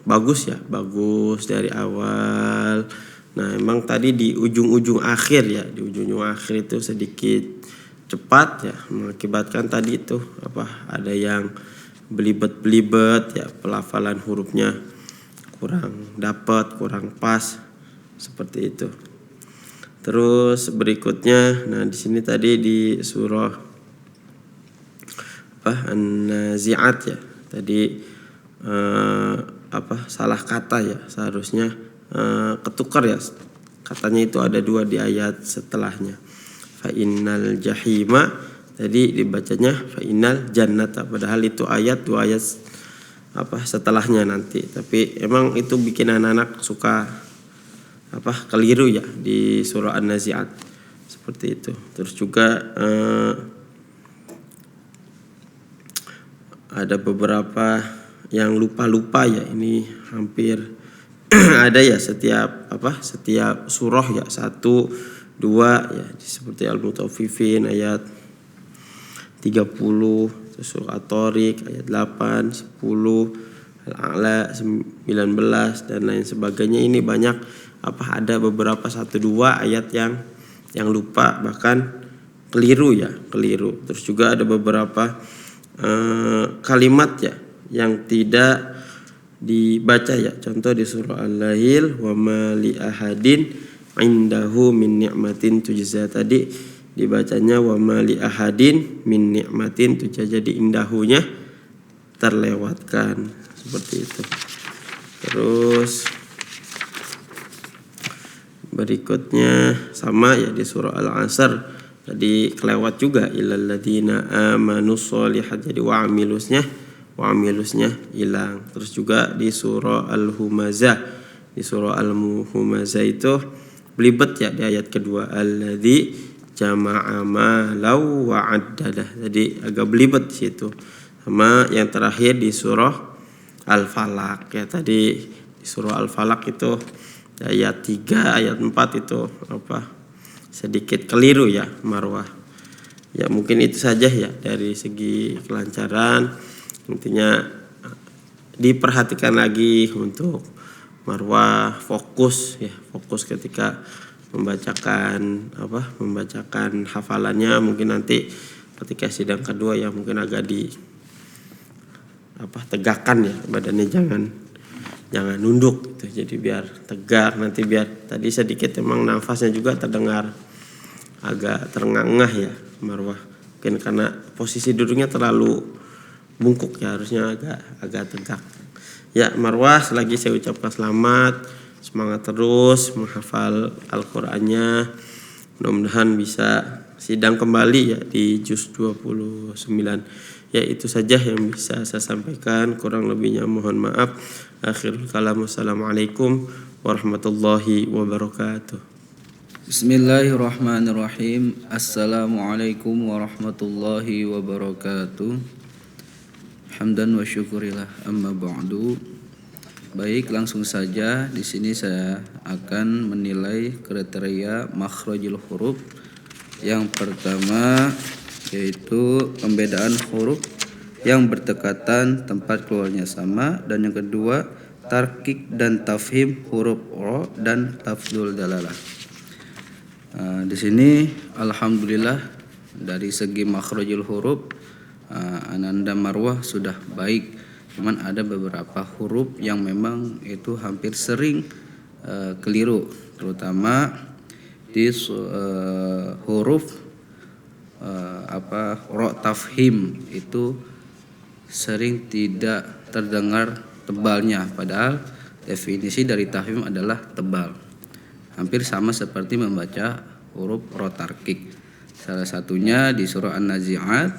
bagus ya, bagus dari awal. Nah, emang tadi di ujung-ujung akhir ya, di ujung-ujung akhir itu sedikit cepat ya, mengakibatkan tadi itu ada yang belibet ya, pelafalan hurufnya kurang dapat, kurang pas seperti itu. Terus berikutnya, nah di sini tadi di surah An-Nazi'at ya, tadi salah kata ya, seharusnya ketukar ya, katanya itu ada 2 di ayat setelahnya. Fa innal jahima tadi dibacanya fa innal jannata, padahal itu 2 ayat setelahnya nanti. Tapi emang itu bikin anak-anak suka keliru ya di surah An-Nazi'at seperti itu. Terus juga ada beberapa yang lupa-lupa ya, ini hampir ada ya setiap surah ya, 1, 2 ya, seperti Al-Mutaffifin ayat 30, terus surah At-Tariq ayat 8, 10, Al-A'la 19 dan lain sebagainya. Ini banyak ada beberapa 1-2 ayat yang lupa, bahkan keliru. Terus juga ada beberapa kalimat ya yang tidak dibaca ya. Contoh di surah Al-Lail wa ma li ahadin indahu min ni'matin tujza, tadi dibacanya wa ma li ahadin min ni'matin, itu jadi indahunya terlewatkan seperti itu. Terus berikutnya sama ya di surah Al-Asr tadi kelewat juga illal ladzina amanus sholihat, jadi wa amilusnya hilang. Terus juga di surah Al-Humazah, di surah Al-Humazah itu belibet ya di ayat kedua, alladzi jama'a malau wa addadah, jadi agak belibet di situ. Sama yang terakhir di surah Al-Falaq ya, tadi di surah Al-Falaq itu ayat 3 ayat 4 itu sedikit keliru ya Marwah. Ya mungkin itu saja ya dari segi kelancaran. Intinya diperhatikan lagi untuk Marwah fokus ketika membacakan hafalannya. Mungkin nanti ketika sidang kedua ya mungkin agak tegakkan ya badannya, jangan nunduk gitu. Jadi biar tegak, nanti biar tadi sedikit emang nafasnya juga terdengar agak terengah-engah ya Marwah. Mungkin karena posisi duduknya terlalu bungkuk ya, harusnya agak tegak. Ya Marwah, selagi saya ucapkan selamat, semangat terus menghafal Al-Qur'annya. Mudah-mudahan bisa sidang kembali ya di juz 29. Ya itu saja yang bisa saya sampaikan, kurang lebihnya mohon maaf. Akhirul kalam, wassalamualaikum warahmatullahi wabarakatuh. Bismillahirrahmanirrahim. Assalamualaikum warahmatullahi wabarakatuh. Hamdan wa syukurillah, amma ba'du. Baik, langsung saja di sini saya akan menilai kriteria makhrajul huruf. Yang pertama yaitu pembedaan huruf yang berdekatan, tempat keluarnya sama, dan yang kedua tarkik dan tafhim huruf ro dan tafdul dalalah. Di sini alhamdulillah dari segi makhrajul huruf Ananda Marwah sudah baik. Cuman ada beberapa huruf yang memang itu hampir sering keliru, terutama di huruf ro tafhim itu sering tidak terdengar tebalnya, padahal definisi dari tafhim adalah tebal. Hampir sama seperti membaca huruf ro tarkik. Salah satunya di surah An-Nazi'at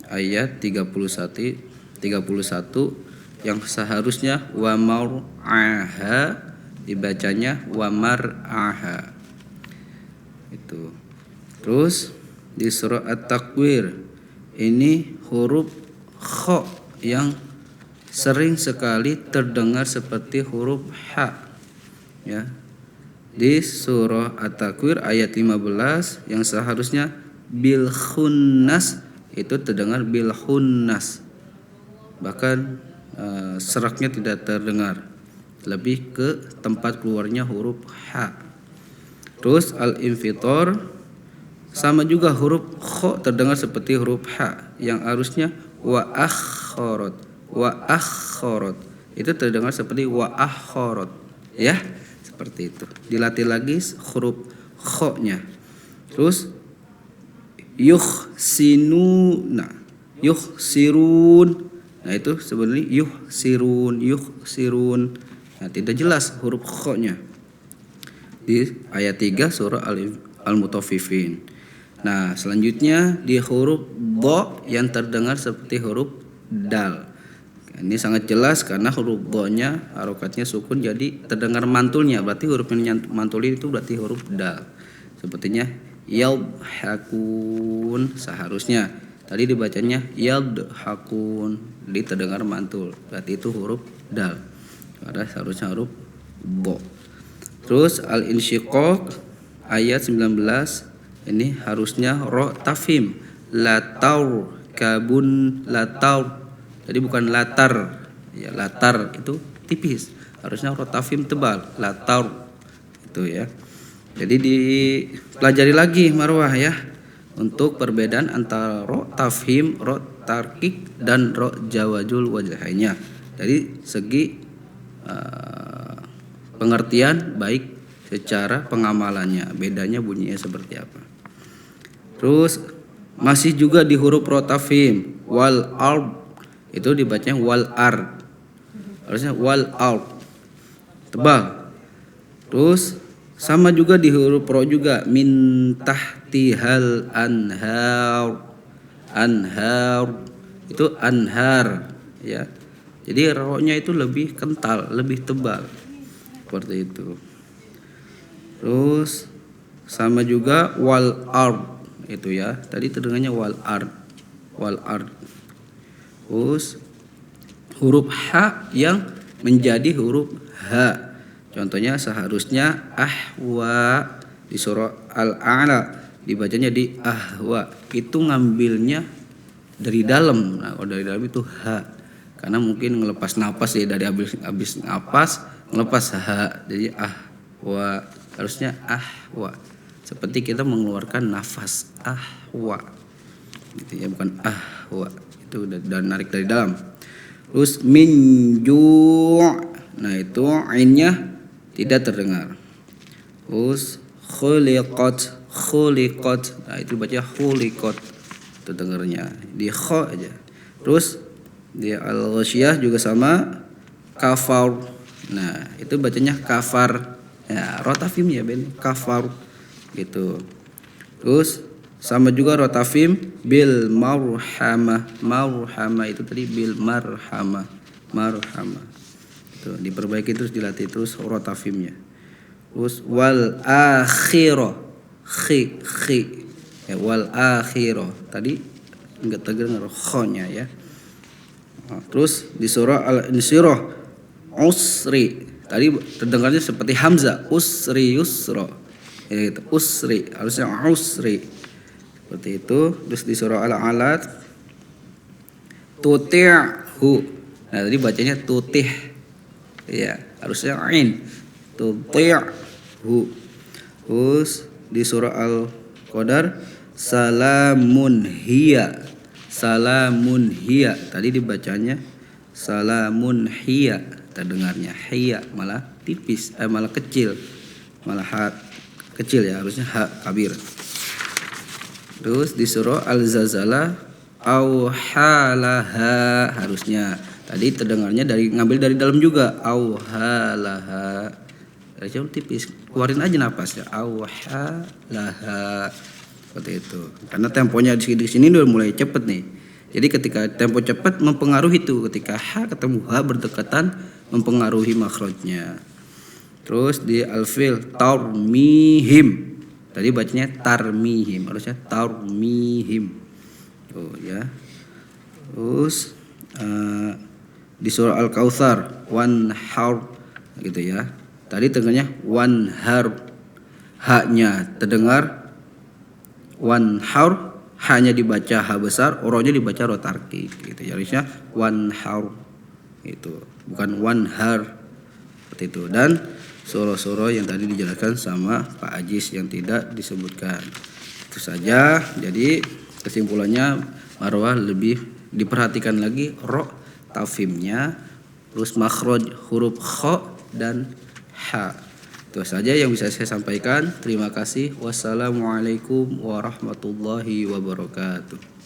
ayat 31 yang seharusnya wa mar'aha dibacanya wa mar'aha. Itu. Terus di surah At-Takwir ini huruf kha yang sering sekali terdengar seperti huruf ha ya. Di surah At-Takwir ayat 15 yang seharusnya bil khunnas itu terdengar bil khunnas. Bahkan seraknya tidak terdengar, lebih ke tempat keluarnya huruf ha. Terus al-infitor sama juga huruf kha terdengar seperti huruf ha yang harusnya wa akhorot. Itu terdengar seperti wa akhorot ya, seperti itu. Dilatih lagi huruf kha-nya. Terus yuhsinuna, yuhsirun. Nah itu sebenarnya yuhsirun. Nah tidak jelas huruf kha-nya. Di ayat 3 surah Al-Mutaffifin. Nah selanjutnya di huruf dha yang terdengar seperti huruf dal. Ini sangat jelas karena huruf dha-nya harokatnya sukun, jadi terdengar mantulnya. Berarti huruf yang mantulin itu berarti huruf dal. Sepertinya yadhakun, seharusnya tadi dibacanya yadhakun, jadi terdengar mantul, berarti itu huruf dal, karena seharusnya huruf bo. Terus al-insyiqaq ayat 19 ini harusnya ro tafhim, lataur kabun lataur, jadi bukan latar ya, latar itu tipis, harusnya ro tafhim tebal, lataur itu ya. Jadi dipelajari lagi Marwah ya untuk perbedaan antara ro tafhim, ro tarkik, dan ro jawazul wajhainya. Dari segi pengertian baik secara pengamalannya, bedanya bunyinya seperti apa. Terus masih juga di huruf rotafim, wal ard itu dibacanya wal ard, harusnya wal ard, tebal. Terus sama juga di huruf ro juga, min tahtihal anhar, anhar itu anhar ya. Jadi ro-nya itu lebih kental, lebih tebal seperti itu. Terus sama juga wal ard itu ya. Tadi terdengarnya wal ard, wal ard. Terus huruf H yang menjadi huruf H. Contohnya seharusnya ahwa di surah Al-A'la dibacanya di ahwa. Itu ngambilnya dari dalam. Nah, kalau dari dalam itu H. Karena mungkin ngelepas napas ya, dari habis napas ngelepas H. Jadi ahwa, harusnya ahwa. Seperti kita mengeluarkan nafas, ahwa. Gitu ya, bukan ahwa. Itu dan narik dari dalam. Terus min ju'. Nah, itu ainnya tidak terdengar. Terus khuliqat, khuliqat. Nah, itu baca khuliqat. Itu dengarnya di kha aja. Terus di al-ghasyiyah juga sama, kafar. Nah, itu bacanya kafar. Ya, rotafim ya Ben, kafar gitu. Terus sama juga rotafim bil marhamah. Marhamah itu tadi bil marhamah. Marhamah. Itu diperbaiki terus, dilatih terus rotafimnya. Terus wal akhirah. Khi. Ya, wal akhirah. Tadi enggak terdengar kho-nya ya. Nah, terus di surah Al-Insyirah usri. Tadi terdengarnya seperti hamzah, usri yusra. Ya gitu, usri, harusnya usri. Seperti itu. Terus di surah Al-Alaq tuti'hu. Nah, tadi bacanya tutih. Ya, harusnya ain. Tuti'hu. Terus di surah Al-Qadar salamun hiya. Salamun hiya. Tadi dibacanya salamun hiya. Terdengarnya hiya malah tipis, malah kecil. Malah ha kecil ya, harusnya ha kabir. Terus di surah Al-Zalzalah auhalaha, harusnya tadi terdengarnya ngambil dari dalam juga, auhalaha. Dari jauh tipis, keluarin aja napasnya, auhalaha. Seperti itu. Karena temponya di sini udah mulai cepet nih. Jadi ketika tempo cepat mempengaruhi itu. Ketika H ketemu H berdekatan mempengaruhi makhrajnya. Terus di al-fil tarmihim. Tadi bacanya tarmihim. Harusnya tarmihim. Oh ya. Terus di surah Al-Kautsar wanhar gitu ya. Tadi dengarnya wanhar. H-nya terdengar wanhar, hanya dibaca H besar, ro-nya dibaca ro tarqiq gitu. Harusnya wanhar itu, bukan wanhar seperti itu. Dan surah-surah yang tadi dijelaskan sama Pak Ajis yang tidak disebutkan. Itu saja. Jadi kesimpulannya marwah lebih diperhatikan lagi ro tafimnya, terus makhraj huruf kha dan ha. Itu saja yang bisa saya sampaikan. Terima kasih. Wassalamualaikum warahmatullahi wabarakatuh.